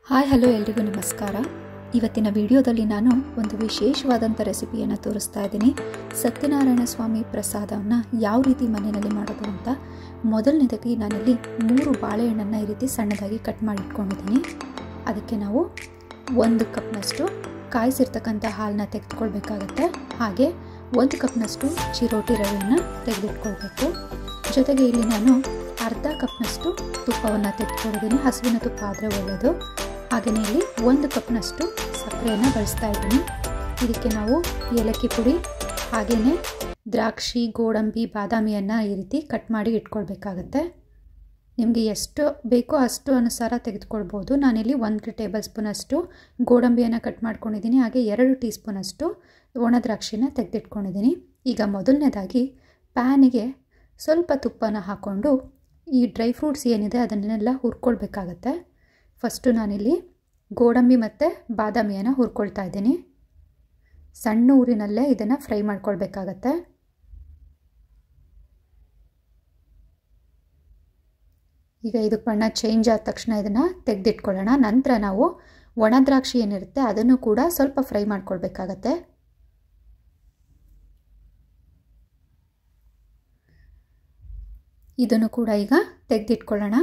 Hi hello ಎಲ್ರಿಗೂ ನಮಸ್ಕಾರ. ಇವತ್ತಿನ ವಿಡಿಯೋದಲ್ಲಿ ನಾನು ಒಂದು ವಿಶೇಷವಾದಂಥ ರೆಸಿಪಿಯನ್ನು ತೋರಿಸ್ತಾ ಇದ್ದೀನಿ. ಸತ್ಯನಾರಾಯಣ ಸ್ವಾಮಿ ಪ್ರಸಾದವನ್ನು ಯಾವ ರೀತಿ ಮನೆಯಲ್ಲಿ ಮಾಡೋದು ಅಂತ. ಮೊದಲನೇದಾಗಿ ನಾನಿಲ್ಲಿ 3 ಬಾಳೆಹಣ್ಣನ್ನು ಈ ರೀತಿ ಸಣ್ಣದಾಗಿ ಕಟ್ ಮಾಡಿ ಇಟ್ಕೊಂಡಿದ್ದೀನಿ. ಅದಕ್ಕೆ ನಾವು 1 ಕಪ್ನಷ್ಟು ಕಾಯಿಸಿರ್ತಕ್ಕಂಥ ಹಾಲನ್ನ ತೆಗೆದುಕೊಳ್ಬೇಕಾಗತ್ತೆ. ಹಾಗೆ 1 ಕಪ್ನಷ್ಟು ಚಿರೋಟಿ ರವೆಯನ್ನು ತೆಗೆದಿಟ್ಕೊಳ್ಬೇಕು. ಜೊತೆಗೆ ಇಲ್ಲಿ ನಾನು ಅರ್ಧ ಕಪ್ನಷ್ಟು ತುಪ್ಪವನ್ನು ತೆಗೆದುಕೊಂಡಿದ್ದೀನಿ. ಹಸುವಿನ ತುಪ್ಪ ಆದರೆ ಒಳ್ಳೆಯದು. ಹಾಗೆಯೇ ಇಲ್ಲಿ 1 ಕಪ್ನಷ್ಟು ಸಕ್ಕರೆಯನ್ನು ಬಳಸ್ತಾ ಇದ್ದೀನಿ. ಇದಕ್ಕೆ ನಾವು ಏಲಕ್ಕಿ ಪುಡಿ ಹಾಗೆಯೇ ದ್ರಾಕ್ಷಿ, ಗೋಡಂಬಿ, ಬಾದಾಮಿಯನ್ನು ಈ ರೀತಿ ಕಟ್ ಮಾಡಿ ಇಟ್ಕೊಳ್ಬೇಕಾಗತ್ತೆ. ನಿಮಗೆ ಎಷ್ಟು ಬೇಕೋ ಅಷ್ಟು ಅನುಸಾರ ತೆಗೆದುಕೊಳ್ಬೋದು. ನಾನಿಲ್ಲಿ 1 ಟೇಬಲ್ ಸ್ಪೂನಷ್ಟು ಗೋಡಂಬಿಯನ್ನು ಕಟ್ ಮಾಡ್ಕೊಂಡಿದ್ದೀನಿ. ಹಾಗೆ 2 ಟೀ ಸ್ಪೂನಷ್ಟು ಒಣ ದ್ರಾಕ್ಷಿನ ತೆಗೆದಿಟ್ಕೊಂಡಿದ್ದೀನಿ. ಈಗ ಮೊದಲನೇದಾಗಿ ಪ್ಯಾನಿಗೆ ಸ್ವಲ್ಪ ತುಪ್ಪನ ಹಾಕ್ಕೊಂಡು ಈ ಡ್ರೈ ಫ್ರೂಟ್ಸ್ ಏನಿದೆ ಅದನ್ನೆಲ್ಲ ಹುರ್ಕೊಳ್ಬೇಕಾಗತ್ತೆ. ಫಸ್ಟು ನಾನಿಲ್ಲಿ ಗೋಡಂಬಿ ಮತ್ತು ಬಾದಾಮಿಯನ್ನು ಹುರ್ಕೊಳ್ತಾ ಇದ್ದೀನಿ. ಸಣ್ಣ ಊರಿನಲ್ಲೇ ಇದನ್ನು ಫ್ರೈ ಮಾಡ್ಕೊಳ್ಬೇಕಾಗತ್ತೆ. ಈಗ ಇದು ಬಣ್ಣ ಚೇಂಜ್ ಆದ ತಕ್ಷಣ ಇದನ್ನು ತೆಗೆದಿಟ್ಕೊಳ್ಳೋಣ. ನಂತರ ನಾವು ಒಣ ದ್ರಾಕ್ಷಿ ಏನಿರುತ್ತೆ ಅದನ್ನು ಕೂಡ ಸ್ವಲ್ಪ ಫ್ರೈ ಮಾಡ್ಕೊಳ್ಬೇಕಾಗತ್ತೆ. ಇದನ್ನು ಕೂಡ ಈಗ ತೆಗೆದಿಟ್ಕೊಳ್ಳೋಣ.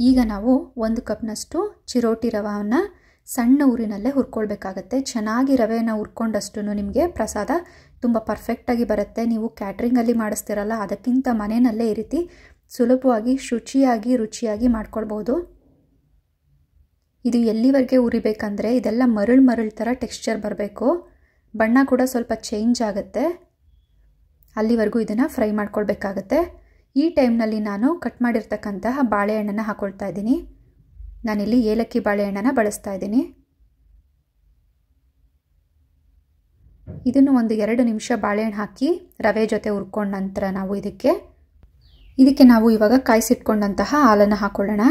ಈಗ ನಾವು 1 ಕಪ್ನಷ್ಟು ಚಿರೋಟಿ ರವೆಯನ್ನು ಸಣ್ಣ ಊರಿನಲ್ಲೇ ಹುರ್ಕೊಳ್ಬೇಕಾಗತ್ತೆ. ಚೆನ್ನಾಗಿ ರವೆಯನ್ನು ಹುರ್ಕೊಂಡಷ್ಟು ನಿಮಗೆ ಪ್ರಸಾದ ತುಂಬ ಪರ್ಫೆಕ್ಟಾಗಿ ಬರುತ್ತೆ. ನೀವು ಕ್ಯಾಟ್ರಿಂಗಲ್ಲಿ ಮಾಡಿಸ್ತಿರಲ್ಲ, ಅದಕ್ಕಿಂತ ಮನೆಯಲ್ಲೇ ಈ ರೀತಿ ಸುಲಭವಾಗಿ ರುಚಿಯಾಗಿ ಮಾಡ್ಕೊಳ್ಬೋದು. ಇದು ಎಲ್ಲಿವರೆಗೆ ಉರಿಬೇಕಂದ್ರೆ ಇದೆಲ್ಲ ಮರಳು ಥರ ಟೆಕ್ಸ್ಚರ್ ಬರಬೇಕು. ಬಣ್ಣ ಕೂಡ ಸ್ವಲ್ಪ ಚೇಂಜ್ ಆಗುತ್ತೆ. ಅಲ್ಲಿವರೆಗೂ ಇದನ್ನು ಫ್ರೈ ಮಾಡ್ಕೊಳ್ಬೇಕಾಗತ್ತೆ. ಈ ಟೈಮ್ನಲ್ಲಿ ನಾನು ಕಟ್ ಮಾಡಿರ್ತಕ್ಕಂತಹ ಬಾಳೆಹಣ್ಣನ್ನು ಹಾಕ್ಕೊಳ್ತಾ ಇದ್ದೀನಿ. ನಾನಿಲ್ಲಿ ಏಲಕ್ಕಿ ಬಾಳೆಹಣ್ಣನ್ನು ಬಳಸ್ತಾ ಇದ್ದೀನಿ. ಇದನ್ನು ಒಂದು 2 ನಿಮಿಷ ಬಾಳೆಹಣ್ಣು ಹಾಕಿ ರವೆ ಜೊತೆ ಹುರ್ಕೊಂಡ ನಂತರ ನಾವು ಇದಕ್ಕೆ ನಾವು ಇವಾಗ ಕಾಯಿಸಿಟ್ಕೊಂಡಂತಹ ಹಾಲನ್ನು ಹಾಕ್ಕೊಳ್ಳೋಣ.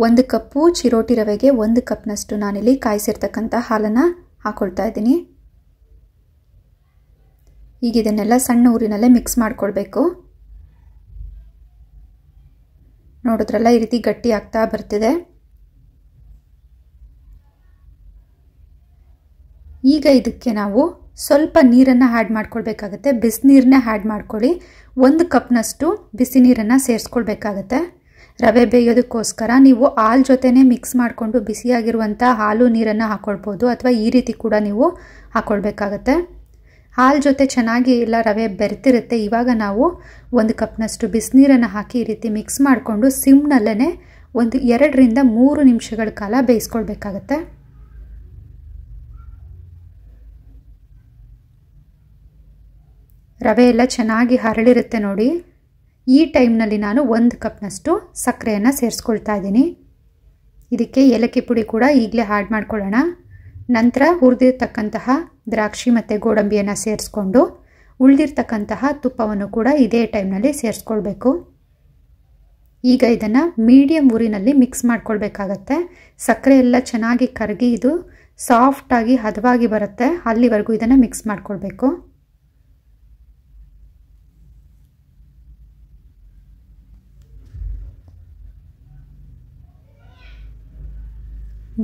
1 ಕಪ್ಪು ಚಿರೋಟಿ ರವೆಗೆ 1 ಕಪ್ನಷ್ಟು ನಾನಿಲ್ಲಿ ಕಾಯಿಸಿರ್ತಕ್ಕಂಥ ಹಾಲನ್ನು ಹಾಕ್ಕೊಳ್ತಾ ಇದ್ದೀನಿ. ಈಗ ಇದನ್ನೆಲ್ಲ ಸಣ್ಣ ಊರಿನಲ್ಲೇ ಮಿಕ್ಸ್ ಮಾಡ್ಕೊಳ್ಬೇಕು. ನೋಡಿದ್ರಲ್ಲ, ಈ ರೀತಿ ಗಟ್ಟಿ ಆಗ್ತಾ ಬರ್ತಿದೆ. ಈಗ ಇದಕ್ಕೆ ನಾವು ಸ್ವಲ್ಪ ನೀರನ್ನು ಆ್ಯಡ್ ಮಾಡ್ಕೊಳ್ಬೇಕಾಗತ್ತೆ. ಬಿಸಿನೀರನ್ನ ಆ್ಯಡ್ ಮಾಡ್ಕೊಳ್ಳಿ. 1 ಕಪ್ನಷ್ಟು ಬಿಸಿ ನೀರನ್ನು ಸೇರಿಸ್ಕೊಳ್ಬೇಕಾಗತ್ತೆ. ರವೆ ಬೇಯೋದಕ್ಕೋಸ್ಕರ ನೀವು ಹಾಲು ಜೊತೆನೇ ಮಿಕ್ಸ್ ಮಾಡಿಕೊಂಡು ಬಿಸಿಯಾಗಿರುವಂಥ ಹಾಲು ನೀರನ್ನು ಹಾಕ್ಕೊಳ್ಬೋದು, ಅಥವಾ ಈ ರೀತಿ ಕೂಡ ನೀವು ಹಾಕ್ಕೊಳ್ಬೇಕಾಗತ್ತೆ. ಹಾಲು ಜೊತೆ ಚೆನ್ನಾಗಿ ಎಲ್ಲ ರವೆ ಬೆರೆತಿರುತ್ತೆ. ಇವಾಗ ನಾವು 1 ಕಪ್ನಷ್ಟು ಬಿಸಿನೀರನ್ನು ಹಾಕಿ ಈ ರೀತಿ ಮಿಕ್ಸ್ ಮಾಡಿಕೊಂಡು ಸಿಮ್ನಲ್ಲೇ ಒಂದು 2 ರಿಂದ 3 ನಿಮಿಷಗಳ ಕಾಲ ಬೇಯಿಸ್ಕೊಳ್ಬೇಕಾಗತ್ತೆ. ರವೆ ಎಲ್ಲ ಚೆನ್ನಾಗಿ ಹರಳಿರುತ್ತೆ ನೋಡಿ. ಈ ಟೈಮ್ನಲ್ಲಿ ನಾನು 1 ಕಪ್ನಷ್ಟು ಸಕ್ಕರೆಯನ್ನು ಸೇರಿಸ್ಕೊಳ್ತಾ ಇದ್ದೀನಿ. ಇದಕ್ಕೆ ಏಲಕ್ಕಿ ಪುಡಿ ಕೂಡ ಈಗಲೇ ಆ್ಯಡ್ ಮಾಡ್ಕೊಳ್ಳೋಣ. ನಂತರ ಹುರಿದಿರ್ತಕ್ಕಂತಹ ದ್ರಾಕ್ಷಿ ಮತ್ತು ಗೋಡಂಬಿಯನ್ನು ಸೇರಿಸ್ಕೊಂಡು ಉಳಿದಿರ್ತಕ್ಕಂತಹ ತುಪ್ಪವನ್ನು ಕೂಡ ಇದೇ ಟೈಮ್ನಲ್ಲಿ ಸೇರಿಸ್ಕೊಳ್ಬೇಕು. ಈಗ ಇದನ್ನು ಮೀಡಿಯಮ್ ಊರಿನಲ್ಲಿ ಮಿಕ್ಸ್ ಮಾಡ್ಕೊಳ್ಬೇಕಾಗತ್ತೆ. ಸಕ್ಕರೆ ಎಲ್ಲ ಚೆನ್ನಾಗಿ ಕರಗಿ ಇದು ಸಾಫ್ಟಾಗಿ ಹದವಾಗಿ ಬರುತ್ತೆ. ಅಲ್ಲಿವರೆಗೂ ಇದನ್ನು ಮಿಕ್ಸ್ ಮಾಡ್ಕೊಳ್ಬೇಕು.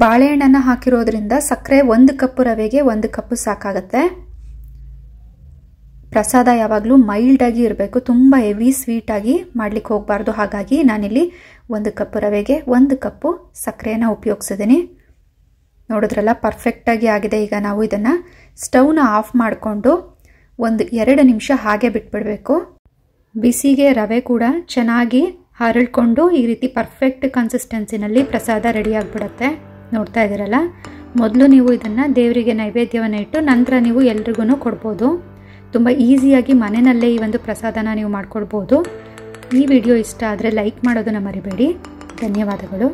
ಬಾಳೆಹಣ್ಣನ್ನು ಹಾಕಿರೋದ್ರಿಂದ ಸಕ್ಕರೆ 1 ಕಪ್ ರವೆಗೆ 1 ಕಪ್ ಸಾಕಾಗತ್ತೆ. ಪ್ರಸಾದ ಯಾವಾಗಲೂ ಮೈಲ್ಡಾಗಿ ಇರಬೇಕು, ತುಂಬ ಹೆವಿ ಸ್ವೀಟಾಗಿ ಮಾಡಲಿಕ್ಕೆ ಹೋಗಬಾರ್ದು. ಹಾಗಾಗಿ ನಾನಿಲ್ಲಿ 1 ಕಪ್ ರವೆಗೆ 1 ಕಪ್ಪು ಸಕ್ಕರೆಯನ್ನು ಉಪಯೋಗಿಸಿದ್ದೀನಿ. ನೋಡಿದ್ರಲ್ಲ, ಪರ್ಫೆಕ್ಟಾಗಿ ಆಗಿದೆ. ಈಗ ನಾವು ಇದನ್ನು ಸ್ಟವ್ನ ಆಫ್ ಮಾಡಿಕೊಂಡು ಒಂದು 2 ನಿಮಿಷ ಹಾಗೆ ಬಿಟ್ಬಿಡಬೇಕು. ಬಿಸಿಗೆ ರವೆ ಕೂಡ ಚೆನ್ನಾಗಿ ಹರಳ್ಕೊಂಡು ಈ ರೀತಿ ಪರ್ಫೆಕ್ಟ್ ಕನ್ಸಿಸ್ಟೆನ್ಸಿನಲ್ಲಿ ಪ್ರಸಾದ ರೆಡಿಯಾಗಿಬಿಡುತ್ತೆ. ನೋಡ್ತಾ ಇದ್ದೀರಲ್ಲ, ಮೊದಲು ನೀವು ಇದನ್ನು ದೇವರಿಗೆ ನೈವೇದ್ಯವನ್ನು ಇಟ್ಟು ನಂತರ ನೀವು ಎಲ್ರಿಗೂ ಕೊಡ್ಬೋದು. ತುಂಬ ಈಸಿಯಾಗಿ ಮನೆಯಲ್ಲೇ ಈ ಒಂದು ಪ್ರಸಾದನ ನೀವು ಮಾಡ್ಕೊಳ್ಬೋದು. ಈ ವಿಡಿಯೋ ಇಷ್ಟ ಆದರೆ ಲೈಕ್ ಮಾಡೋದನ್ನು ಮರಿಬೇಡಿ. ಧನ್ಯವಾದಗಳು.